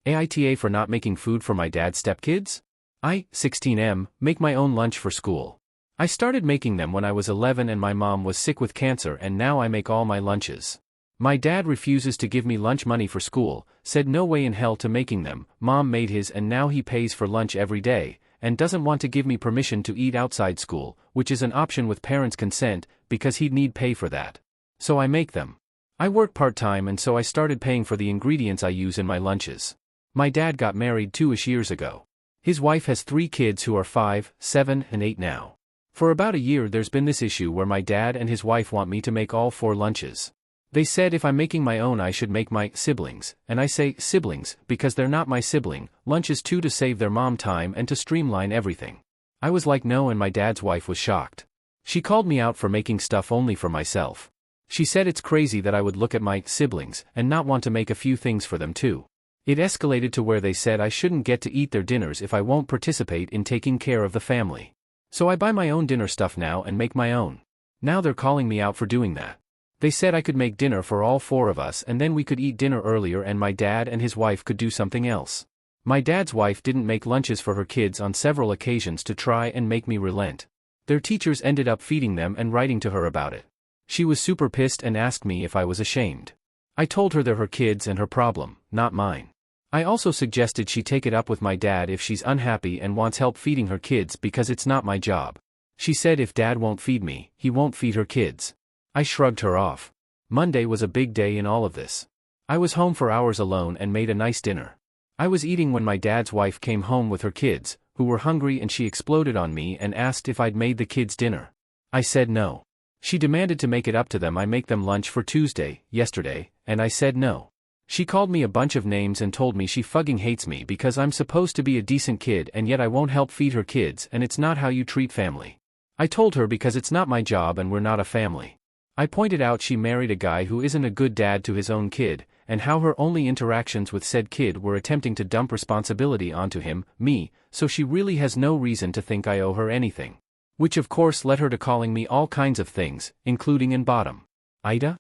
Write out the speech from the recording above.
AITA for not making food for my dad's stepkids? I, 16M, make my own lunch for school. I started making them when I was 11 and my mom was sick with cancer, and now I make all my lunches. My dad refuses to give me lunch money for school, said no way in hell to making them. Mom made his and now he pays for lunch every day, and doesn't want to give me permission to eat outside school, which is an option with parents' consent, because he'd need pay for that. So I make them. I work part-time, and so I started paying for the ingredients I use in my lunches. My dad got married 2-ish years ago. His wife has 3 kids who are 5, 7, and 8 now. For about a year there's been this issue where my dad and his wife want me to make all 4 lunches. They said if I'm making my own I should make my siblings, and I say siblings because they're not my sibling, lunches too, to save their mom time and to streamline everything. I was like no, and my dad's wife was shocked. She called me out for making stuff only for myself. She said it's crazy that I would look at my siblings and not want to make a few things for them too. It escalated to where they said I shouldn't get to eat their dinners if I won't participate in taking care of the family. So I buy my own dinner stuff now and make my own. Now they're calling me out for doing that. They said I could make dinner for all 4 of us and then we could eat dinner earlier and my dad and his wife could do something else. My dad's wife didn't make lunches for her kids on several occasions to try and make me relent. Their teachers ended up feeding them and writing to her about it. She was super pissed and asked me if I was ashamed. I told her they're her kids and her problem, not mine. I also suggested she take it up with my dad if she's unhappy and wants help feeding her kids because it's not my job. She said if dad won't feed me, he won't feed her kids. I shrugged her off. Monday was a big day in all of this. I was home for hours alone and made a nice dinner. I was eating when my dad's wife came home with her kids, who were hungry, and she exploded on me and asked if I'd made the kids dinner. I said no. She demanded to make it up to them I make them lunch for Tuesday, yesterday, and I said no. She called me a bunch of names and told me she fucking hates me because I'm supposed to be a decent kid and yet I won't help feed her kids and it's not how you treat family. I told her because it's not my job and we're not a family. I pointed out she married a guy who isn't a good dad to his own kid, and how her only interactions with said kid were attempting to dump responsibility onto him, me, so she really has no reason to think I owe her anything. Which of course led her to calling me all kinds of things, including in bottom. AITA?